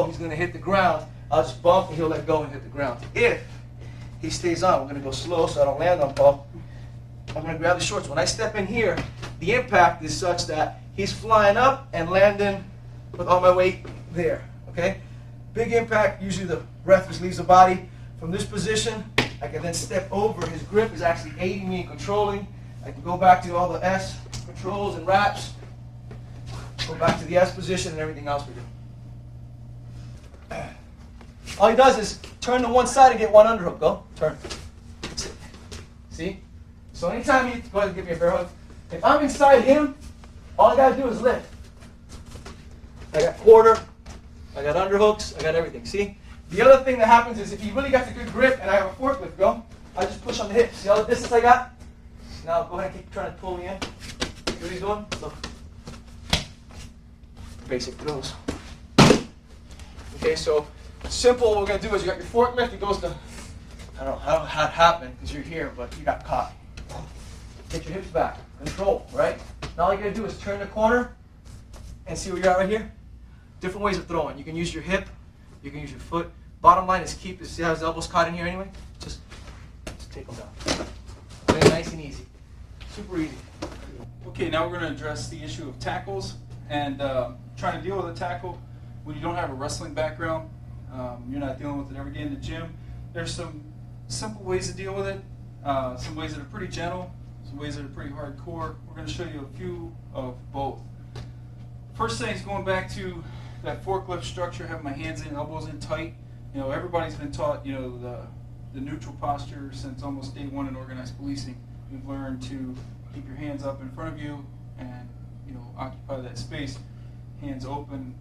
he's going to hit the ground, I'll just bump and he'll let go and hit the ground. If he stays on, we're going to go slow so I don't land on Paul. I'm going to grab the shorts. When I step in here, the impact is such that he's flying up and landing with all my weight there. Okay? Big impact, usually the breath just leaves the body. From this position, I can then step over. His grip is actually aiding me in controlling. I can go back to all the S controls and wraps. Go back to the S position and everything else we do. All he does is turn to one side and get one underhook. Go. Turn. See? So anytime you go ahead and give me a bear hug. If I'm inside him, all I got to do is lift. I got quarter. I got underhooks. I got everything. See? The other thing that happens is if you really got the good grip and I have a forklift, go, I just push on the hips. See all the distance I got? Now go ahead and keep trying to pull me in. See what he's doing? Look. Basic throws. Okay, so simple, what we're going to do is you got your forklift, it goes to, I don't know how it happened because you're here, but you got caught. Get your hips back. Control, right? Now all you got to do is turn the corner and see where you're at right here. Different ways of throwing. You can use your hip, you can use your foot. Bottom line is keep, see how his elbow's caught in here anyway? Just take them down. Very nice and easy. Super easy. Okay, now we're going to address the issue of tackles and trying to deal with a tackle when you don't have a wrestling background. You're not dealing with it every day in the gym. There's some simple ways to deal with it, some ways that are pretty gentle, some ways that are pretty hardcore. We're going to show you a few of both. First thing is going back to that forklift structure, having my hands in, elbows in tight. You know, everybody's been taught, you know, the neutral posture since almost day one in organized policing. You've learned to keep your hands up in front of you and, you know, occupy that space, hands open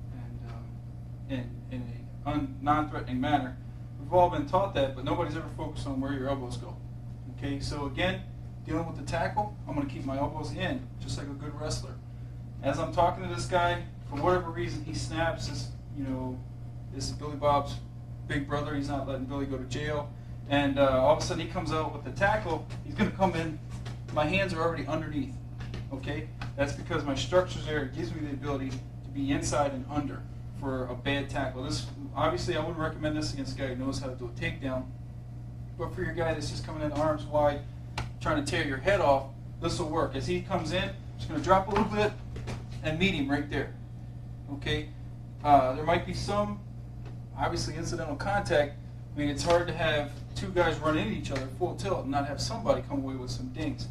and in a non-threatening manner. We've all been taught that, but nobody's ever focused on where your elbows go. Okay, so again, dealing with the tackle, I'm going to keep my elbows in, just like a good wrestler. As I'm talking to this guy, for whatever reason, he snaps. This, you know, this is Billy Bob's big brother. He's not letting Billy go to jail. And all of a sudden, he comes out with the tackle. He's going to come in. My hands are already underneath. Okay, that's because my structure's there. It gives me the ability to be inside and under for a bad tackle. This, obviously, I wouldn't recommend this against a guy who knows how to do a takedown. But for your guy that's just coming in arms wide, trying to tear your head off, this will work. As he comes in, just going to drop a little bit and meet him right there. Okay, there might be some, obviously, incidental contact. I mean, it's hard to have two guys run into each other full tilt and not have somebody come away with some dings.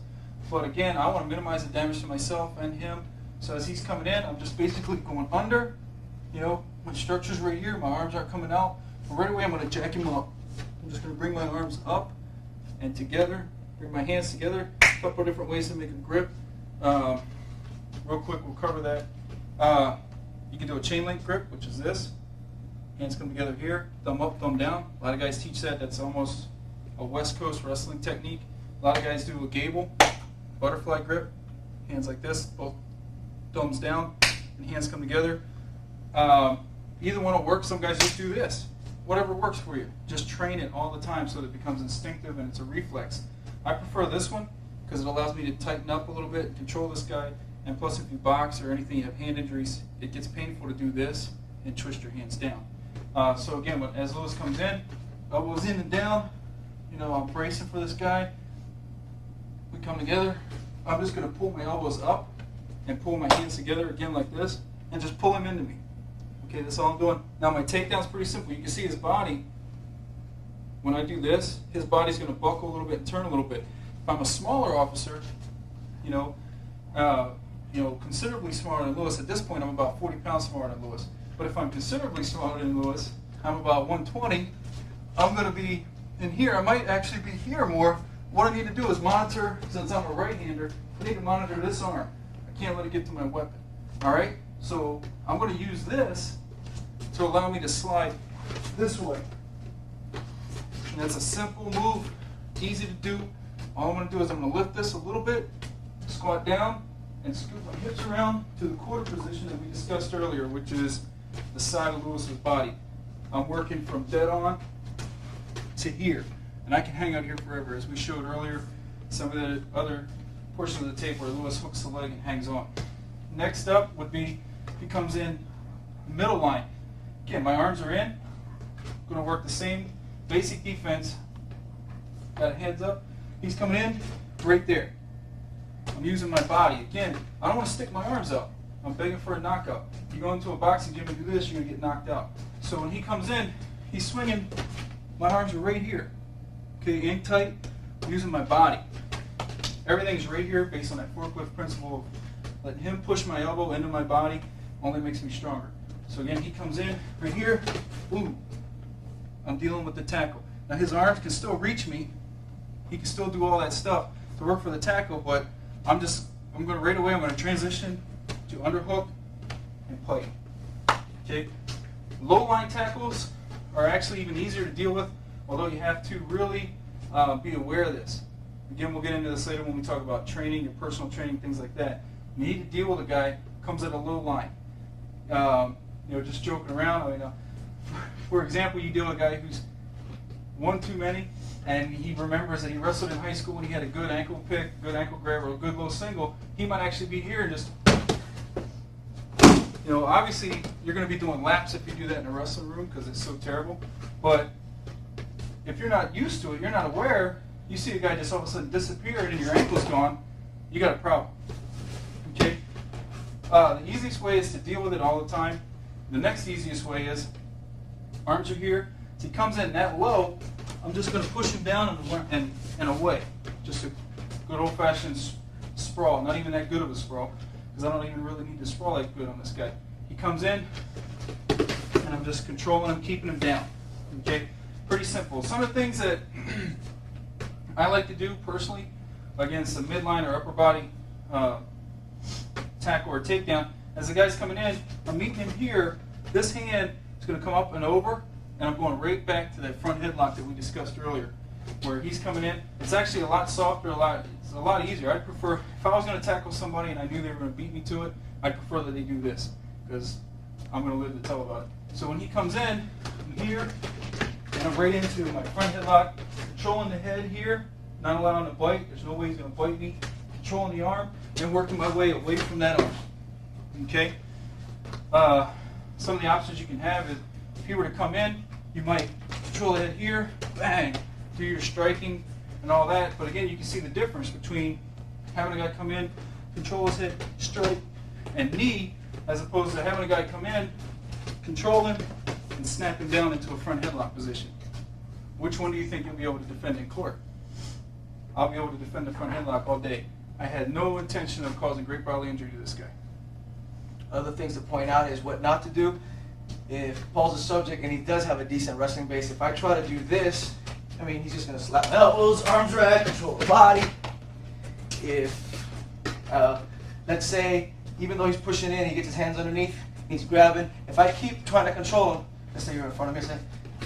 But again, I want to minimize the damage to myself and him. So as he's coming in, I'm just basically going under. You know, my structure's right here. My arms aren't coming out. But right away, I'm going to jack him up. I'm just going to bring my arms up and together. Bring my hands together. A couple of different ways to make a grip. Real quick, we'll cover that. You can do a chain link grip, which is this. Hands come together here, thumb up, thumb down. A lot of guys teach that. That's almost a West Coast wrestling technique. A lot of guys do a gable, butterfly grip. Hands like this, both thumbs down, and hands come together. Either one will work. Some guys just do this. Whatever works for you. Just train it all the time so that it becomes instinctive and it's a reflex. I prefer this one because it allows me to tighten up a little bit and control this guy. And plus, if you box or anything, you have hand injuries, it gets painful to do this and twist your hands down. So again, as Lewis comes in, elbows in and down, you know, I'm bracing for this guy. We come together. I'm just going to pull my elbows up and pull my hands together again like this and just pull him into me. Okay, that's all I'm doing. Now my takedown's pretty simple. You can see his body. When I do this, his body's going to buckle a little bit and turn a little bit. If I'm a smaller officer, you know, considerably smaller than Lewis. At this point, I'm about 40 pounds smaller than Lewis. But if I'm considerably smaller than Lewis, I'm about 120. I'm going to be in here. I might actually be here more. What I need to do is monitor, since I'm a right-hander, I need to monitor this arm. I can't let it get to my weapon. All right? So I'm going to use this to allow me to slide this way. And that's a simple move, easy to do. All I'm going to do is I'm going to lift this a little bit, squat down, and scoop my hips around to the quarter position that we discussed earlier, which is the side of Lewis's body. I'm working from dead on to here. And I can hang out here forever. As we showed earlier, some of the other portions of the tape where Lewis hooks the leg and hangs on. Next up would be, he comes in middle line. Again, my arms are in. I'm going to work the same basic defense. Got a heads up. He's coming in right there. I'm using my body. Again, I don't want to stick my arms up. I'm begging for a knockout. You go into a boxing gym and do this, you're going to get knocked out. So when he comes in, he's swinging, my arms are right here. Okay, in tight, I'm using my body. Everything's right here based on that forklift principle of letting him push my elbow into my body only makes me stronger. So again, he comes in right here, boom. I'm dealing with the tackle. Now his arms can still reach me. He can still do all that stuff to work for the tackle, but I'm going to right away, I'm going to transition to underhook and play. Okay? Low line tackles are actually even easier to deal with, although you have to really be aware of this. Again, we'll get into this later when we talk about training, your personal training, things like that. You need to deal with a guy who comes at a low line. Just joking around. I mean, for example, you deal with a guy who's one too many, and he remembers that he wrestled in high school and he had a good ankle pick, good ankle grab, or a good low single. He might actually be here and just, obviously you're going to be doing laps if you do that in a wrestling room because it's so terrible. But if you're not used to it, you're not aware, you see a guy just all of a sudden disappear and your ankle's gone, you got a problem. Okay? The easiest way is to deal with it all the time. The next easiest way is, arms are here. As he comes in that low, I'm just going to push him down and away. Just a good old-fashioned sprawl. Not even that good of a sprawl, because I don't even really need to sprawl like good on this guy. He comes in, and I'm just controlling him, keeping him down. Okay? Pretty simple. Some of the things that I like to do personally against the midline or upper body tackle or takedown, as the guy's coming in, I'm meeting him here. This hand is going to come up and over, and I'm going right back to that front headlock that we discussed earlier, where he's coming in. It's actually a lot softer, it's a lot easier. I'd prefer, if I was going to tackle somebody and I knew they were going to beat me to it, I'd prefer that they do this, because I'm going to live to tell about it. So when he comes in, I'm here, and I'm right into my front headlock, controlling the head here, not allowing to bite. There's no way he's going to bite me. Controlling the arm, and working my way away from that arm. Okay? Some of the options you can have is, if he were to come in, you might control the head here, bang, do your striking and all that. But again, you can see the difference between having a guy come in, control his head, strike, and knee, as opposed to having a guy come in, control him, and snap him down into a front headlock position. Which one do you think you'll be able to defend in court? I'll be able to defend the front headlock all day. I had no intention of causing great bodily injury to this guy. Other things to point out is what not to do. If Paul's a subject and he does have a decent wrestling base, if I try to do this, I mean, he's just going to slap elbows, arms right, control the body. If, let's say, even though he's pushing in, he gets his hands underneath, he's grabbing. If I keep trying to control him, let's say you're in front of me,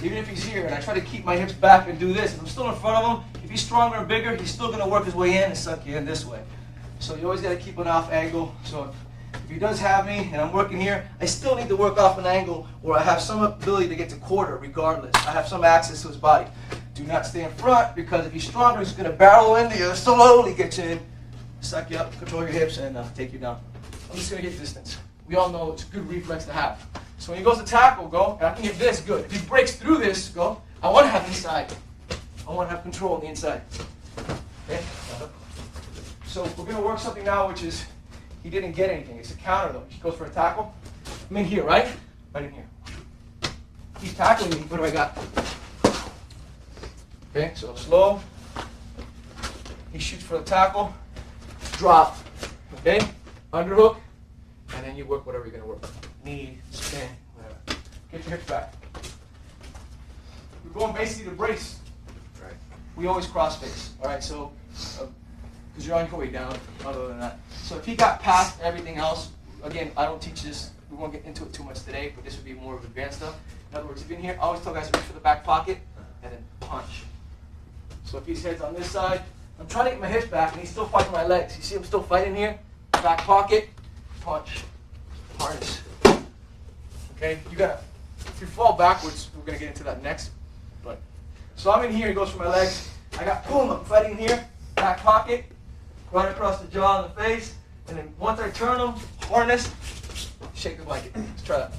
even if he's here and I try to keep my hips back and do this, if I'm still in front of him, if he's stronger and bigger, he's still going to work his way in and suck you in this way. So you always got to keep an off angle. So if he does have me and I'm working here, I still need to work off an angle where I have some ability to get to quarter regardless. I have some access to his body. Do not stay in front, because if he's stronger, he's going to barrel into you, slowly get you in, suck you up, control your hips, and take you down. I'm just going to get distance. We all know it's a good reflex to have. So when he goes to tackle, go, and I can get this, good. If he breaks through this, go, I want to have inside. I want to have control on the inside. Okay? So we're going to work something now, which is, he didn't get anything. It's a counter, though. He goes for a tackle. I'm in here, right? Right in here. He's tackling me. What do I got? Okay, so slow. He shoots for the tackle. Drop. Okay? Underhook. And then you work whatever you're going to work. Knee, spin, whatever. Get your hips back. We're going basically to brace. Right. We always cross face. All right, so, because you're on your way down, other than that. So if he got past everything else, again, I don't teach this. We won't get into it too much today, but this would be more of advanced stuff. In other words, if you're in here, I always tell guys to reach for the back pocket and then punch. So if his head's on this side, I'm trying to get my hips back, and he's still fighting my legs. You see him still fighting here? Back pocket, punch, harness. Okay, you gotta, if you fall backwards, we're gonna get into that next. But so I'm in here, he goes for my legs. I got, boom, I'm fighting here, back pocket, right across the jaw and the face, and then once I turn him, harness, shake the blanket. Let's try that.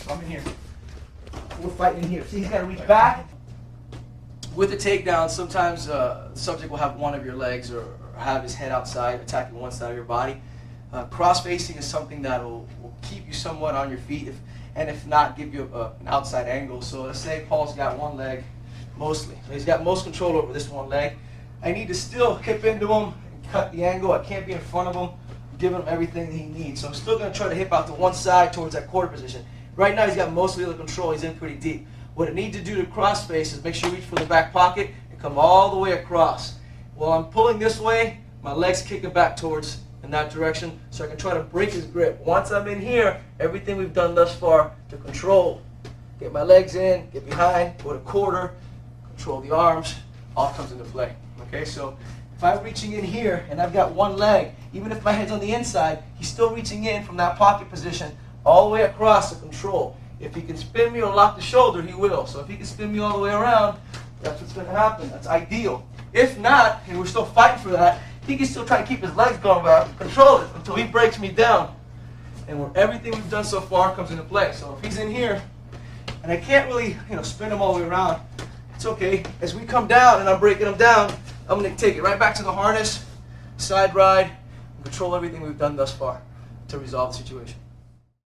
So I'm in here. We're fighting in here. See, he's got to reach back. With the takedown, sometimes the subject will have one of your legs or have his head outside, attacking one side of your body. Cross-facing is something that will keep you somewhat on your feet, and if not, give you an outside angle. So let's say Paul's got one leg, mostly. So he's got most control over this one leg. I need to still hip into him and cut the angle. I can't be in front of him, giving him everything he needs. So I'm still going to try to hip out to one side towards that quarter position. Right now he's got most of the control. He's in pretty deep. What I need to do to cross-face is make sure you reach for the back pocket and come all the way across. While I'm pulling this way, my leg's kicking back towards in that direction, so I can try to break his grip. Once I'm in here, everything we've done thus far to control, get my legs in, get behind, put a quarter, control the arms, all comes into play. Okay, so if I'm reaching in here and I've got one leg, even if my head's on the inside, he's still reaching in from that pocket position all the way across to control. If he can spin me or lock the shoulder, he will. So if he can spin me all the way around, that's what's going to happen. That's ideal. If not, and we're still fighting for that, he can still try to keep his legs going back and control it until he breaks me down. And where everything we've done so far comes into play. So if he's in here, and I can't really spin him all the way around, it's okay. As we come down and I'm breaking him down, I'm going to take it right back to the harness, side ride, and control everything we've done thus far to resolve the situation.